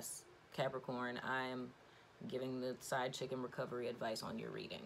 yes, Capricorn, I am giving the side chicken recovery advice on your reading.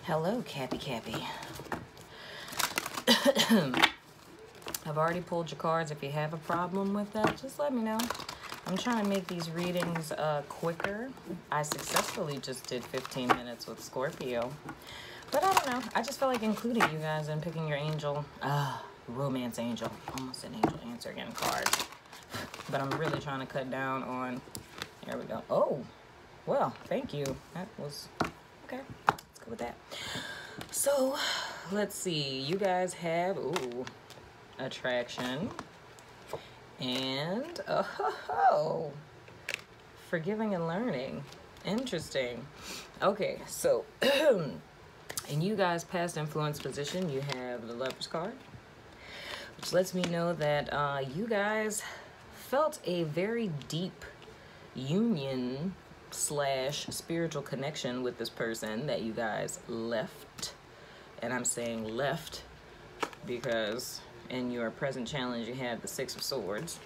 Hello, Cappy. I've already pulled your cards. If you have a problem with that, just let me know. I'm trying to make these readings quicker. I successfully just did 15 minutes with Scorpio. But I don't know. I just feel like including you guys in picking your angel. Romance angel. Almost an angel answer again card. But I'm really trying to cut down on... There we go. Oh, well, thank you. That was... Okay, let's go with that. So, let's see. You guys have... Ooh, attraction. And... Oh, forgiving and learning. Interesting. Okay, so... in you guys' past influence position, you have the Lover's card, which lets me know that you guys felt a very deep union / spiritual connection with this person that you guys left. And I'm saying left because in your present challenge you have the Six of Swords.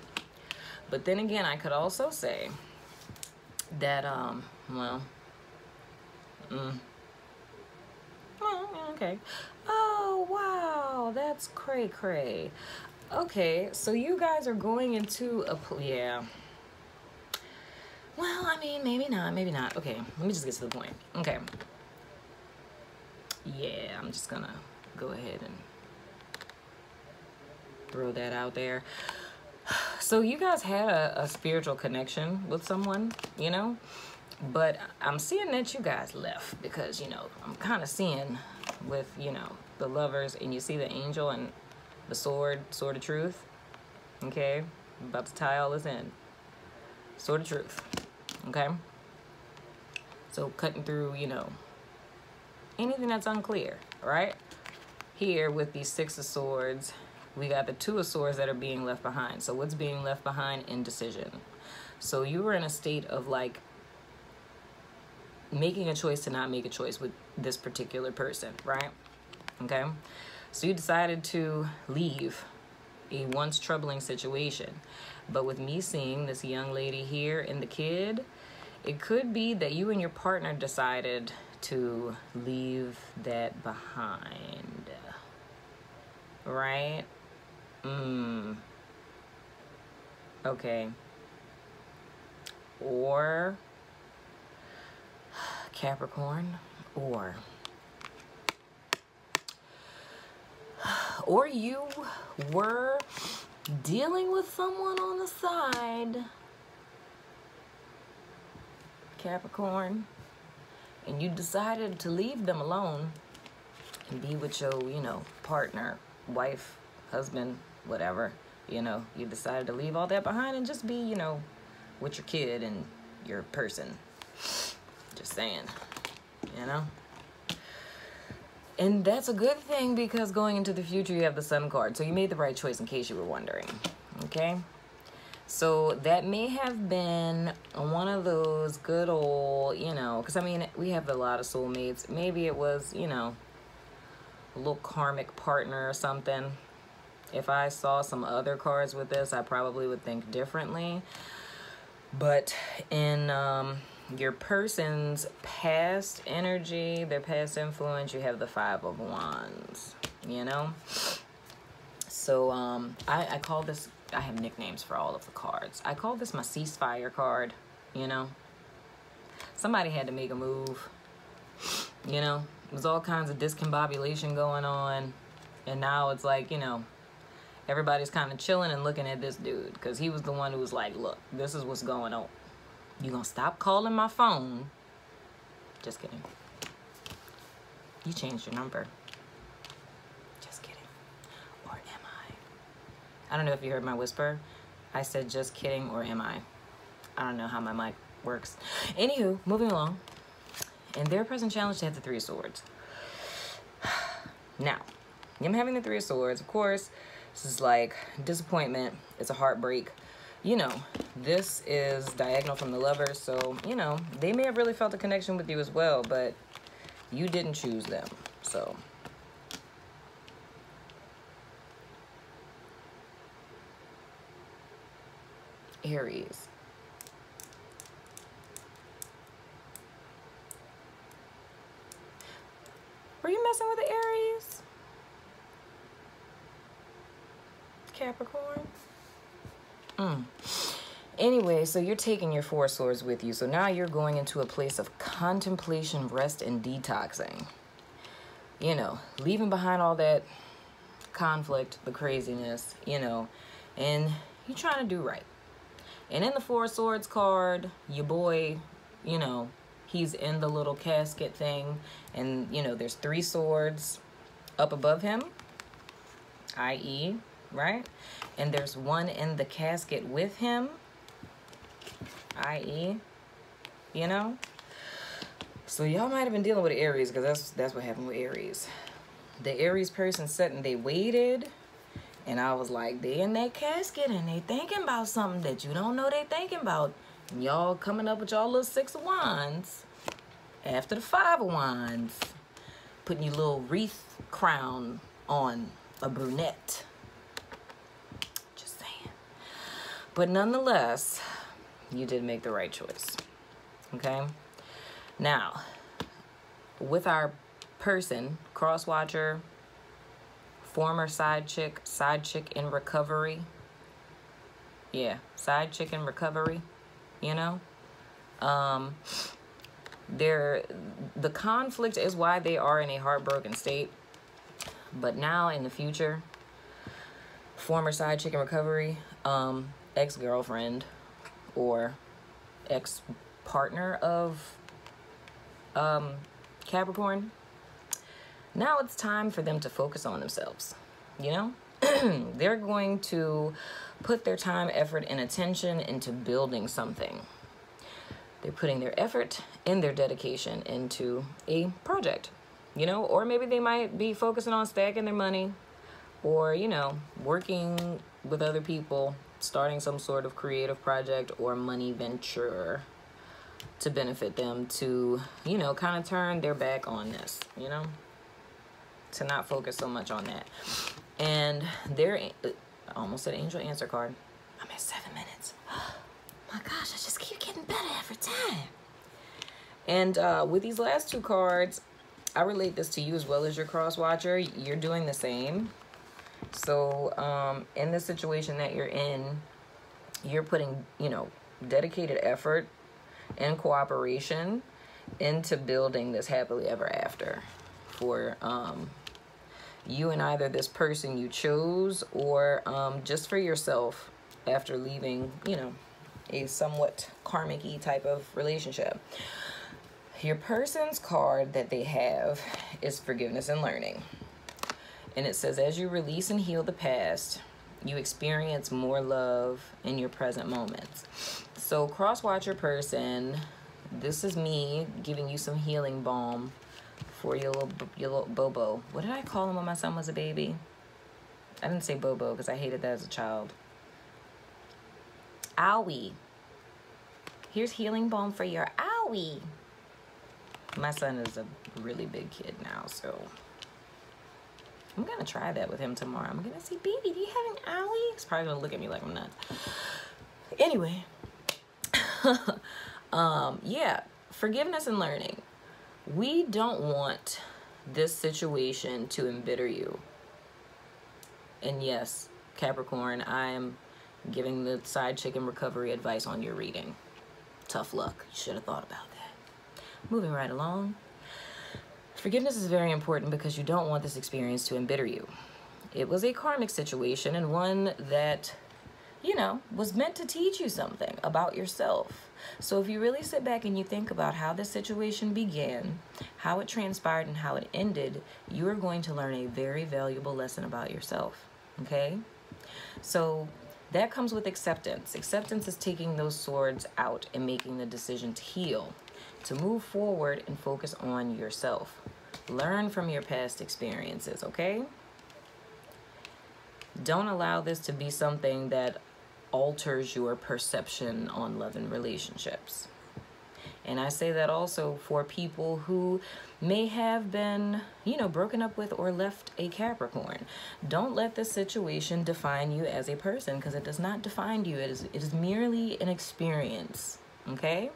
But then again, I could also say that, well, okay. Oh, wow, that's cray-cray. Okay, so you guys are going into a... Yeah. Well, I mean, maybe not. Okay, let me just get to the point. Okay. Yeah, I'm just gonna go ahead and throw that out there. So you guys had a spiritual connection with someone, you know? But I'm seeing that you guys left because, you know, I'm kind of seeing with, you know, the Lovers, and you see the angel and the sword of truth. Okay? I'm about to tie all this in. Sword of truth. Okay? So cutting through, you know, anything that's unclear, right? Here with these Six of Swords, we got the Two of Swords that are being left behind. So what's being left behind? Indecision. So you were in a state of like making a choice to not make a choice with this particular person, right? Okay? So you decided to leave a once troubling situation. But with me seeing this young lady here and the kid, it could be that you and your partner decided to leave that behind. Right? Okay. Or Capricorn, or you were dealing with someone on the side, Capricorn, and you decided to leave them alone and be with your, you know, partner, wife, husband, whatever, you know. You decided to leave all that behind and just be, you know, with your kid and your person. Just saying, you know. And that's a good thing because going into the future you have the Sun card. So you made the right choice in case you were wondering. Okay? So that may have been one of those good old, you know, because I mean, we have a lot of soulmates. Maybe it was, you know, a little karmic partner or something. If I saw some other cards with this, I probably would think differently. But in your person's past energy, their past influence, you have the Five of Wands, you know? So I call this, I have nicknames for all of the cards. I call this my ceasefire card, you know? Somebody had to make a move, you know? There's all kinds of discombobulation going on, and now it's like, you know, everybody's kind of chilling and looking at this dude because he was the one who was like, look, this is what's going on. You gonna stop calling my phone? Just kidding. You changed your number. Just kidding. Or am I? I don't know if you heard my whisper. I said just kidding, or am I? I don't know how my mic works. Anywho, moving along. In their present challenge, they have the Three of Swords. Now, I'm having the Three of Swords. Of course, this is like disappointment. It's a heartbreak. You know, This is diagonal from the Lover, so, you know, they may have really felt a connection with you as well, but you didn't choose them, so. Aries. Were you messing with the Aries? Capricorn? Anyway, so you're taking your 4 swords with you. So now you're going into a place of contemplation, rest, and detoxing. You know, leaving behind all that conflict, the craziness, you know, and you're trying to do right. And in the 4 swords card, your boy, you know, he's in the little casket thing. And, you know, there's 3 swords up above him, i.e., right? And there's 1 in the casket with him, i.e., you know? So y'all might have been dealing with Aries, because that's what happened with Aries. The Aries person sat and they waited, and I was like, they in that casket and they thinking about something that you don't know they thinking about. And y'all coming up with y'all little 6 of Wands after the 5 of Wands, putting your little wreath crown on a brunette. Just saying. But nonetheless, you did make the right choice. Okay? Now, with our person, cross-watcher, former side chick in recovery. Yeah, side chick in recovery, you know? The conflict is why they are in a heartbroken state. But now in the future, former side chick in recovery, ex-girlfriend or ex-partner of Capricorn, now it's time for them to focus on themselves, you know? They're going to put their time, effort, and attention into building something. They're putting their effort and their dedication into a project, you know? Or maybe they might be focusing on stacking their money or, you know, working with other people, starting some sort of creative project or money venture to benefit them to, you know, kind of turn their back on this, you know? To not focus so much on that. And they're almost an angel answer card. I'm at 7 minutes. My gosh, I just keep getting better every time. And with these last 2 cards, I relate this to you as well as your cross watcher. You're doing the same. So in the situation that you're in, you're putting, you know, dedicated effort and cooperation into building this happily ever after for you and either this person you chose or just for yourself after leaving, you know, a somewhat karmic-y type of relationship. Your person's card that they have is forgiveness and learning. And it says, as you release and heal the past, you experience more love in your present moments. So cross-watcher person, this is me giving you some healing balm for your little Bobo. What did I call him when my son was a baby? I didn't say Bobo because I hated that as a child. Owie. Here's healing balm for your owie. My son is a really big kid now, so I'm going to try that with him tomorrow. I'm going to say, baby, do you have an owie? He's probably going to look at me like I'm nuts. Anyway. Yeah, forgiveness and learning. We don't want this situation to embitter you. And yes, Capricorn, I am giving the side chick in recovery advice on your reading. Tough luck. You should have thought about that. Moving right along. Forgiveness is very important because you don't want this experience to embitter you. It was a karmic situation and one that, you know, was meant to teach you something about yourself. So if you really sit back and you think about how this situation began, how it transpired, and how it ended, you are going to learn a very valuable lesson about yourself, okay? So that comes with acceptance. Acceptance is taking those swords out and making the decision to heal, to move forward and focus on yourself. Learn from your past experiences, okay? Don't allow this to be something that alters your perception on love and relationships. And I say that also for people who may have been, broken up with or left a Capricorn. Don't let this situation define you as a person, because it does not define you. It is merely an experience, okay?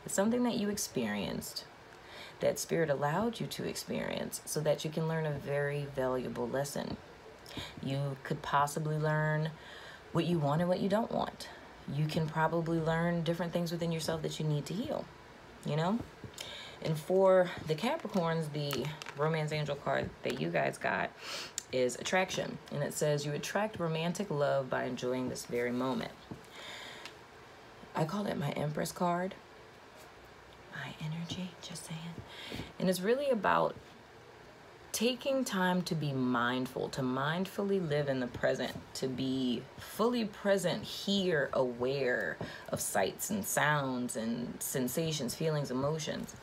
It's something that you experienced, that spirit allowed you to experience, so that you can learn a very valuable lesson. You could possibly learn what you want and what you don't want. You can probably learn different things within yourself that you need to heal. And for the Capricorns, the romance angel card that you guys got is attraction. And it says you attract romantic love by enjoying this very moment. I call it my Empress card. My energy, just saying. And it's really about taking time to be mindful, to mindfully live in the present, to be fully present here, aware of sights and sounds and sensations, feelings, emotions,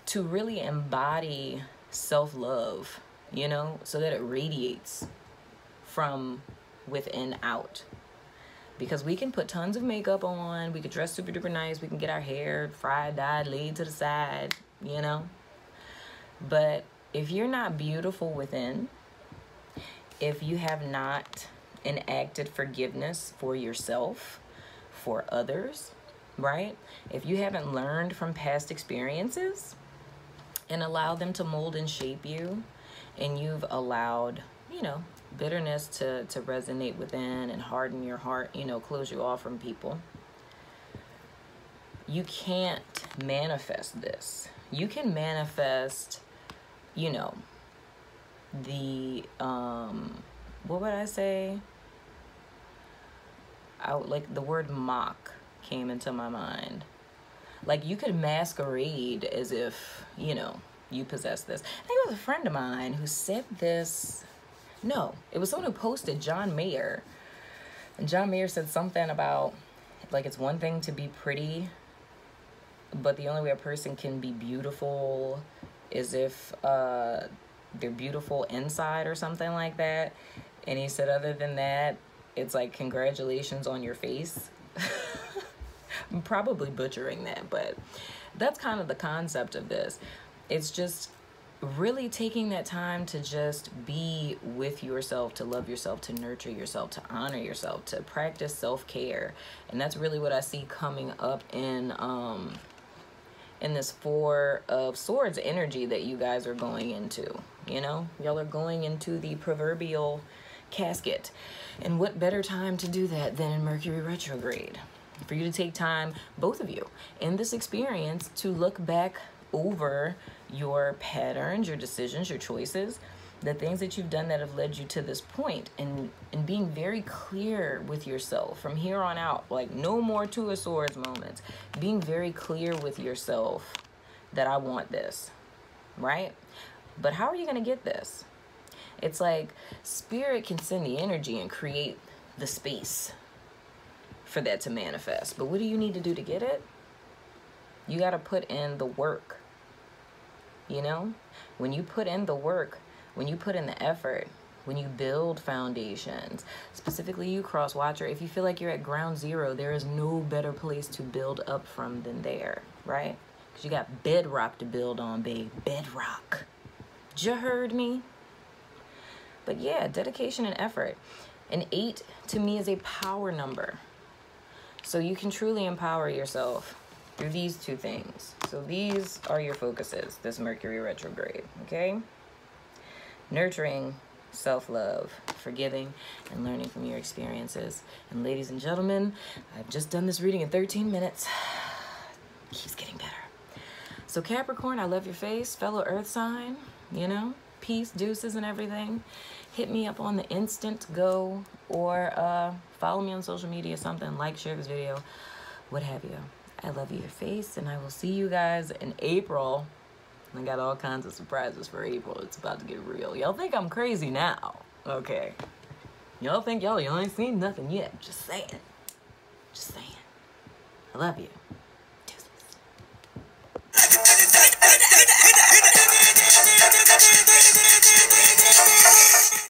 to really embody self-love, so that it radiates from within out. Because we can put tons of makeup on, we could dress super duper nice, we can get our hair fried, dyed, laid to the side, but if you're not beautiful within, if you have not enacted forgiveness for yourself, for others, right? If you haven't learned from past experiences and allowed them to mold and shape you, and you've allowed, bitterness to resonate within and harden your heart, close you off from people, you can't manifest this. You can manifest the what would I say? Like the word mock came into my mind. Like you could masquerade as if, you possess this. I think it was a friend of mine who said this. No, it was someone who posted, John Mayer. And John Mayer said something about, like, it's one thing to be pretty, but the only way a person can be beautiful is if they're beautiful inside or something like that. And he said, other than that, it's like, congratulations on your face. I'm probably butchering that, but that's kind of the concept of this. It's just really taking that time to just be with yourself, to love yourself, to nurture yourself, to honor yourself, to practice self-care. And that's really what I see coming up in this Four of Swords energy that you guys are going into. Y'all are going into the proverbial casket. And what better time to do that than in Mercury retrograde? For you to take time, both of you, in this experience, to look back over your patterns, your decisions, your choices, the things that you've done that have led you to this point, and being very clear with yourself from here on out. Like, no more Two of Swords moments. Being very clear with yourself that I want this, right? But how are you going to get this? It's like spirit can send the energy and create the space for that to manifest. But what do you need to do to get it? You got to put in the work. When you put in the work, when you put in the effort, when you build foundations, specifically you, cross watcher, if you feel like you're at ground zero, there is no better place to build up from than there, right? Because you got bedrock to build on, babe. Bedrock. You heard me? But yeah, dedication and effort. An 8 to me is a power number. So you can truly empower yourself through these two things. So these are your focuses, this Mercury retrograde, okay? Nurturing, self-love, forgiving, and learning from your experiences. And ladies and gentlemen, I've just done this reading in 13 minutes. It keeps getting better. So Capricorn, I love your face, fellow earth sign, peace, deuces, and everything. Hit me up on the instant go, or follow me on social media, something, like, share this video, what have you. I love your face, and I will see you guys in April. I got all kinds of surprises for April. It's about to get real. Y'all think I'm crazy now. Okay. Y'all think y'all ain't seen nothing yet. Just saying. Just saying. I love you.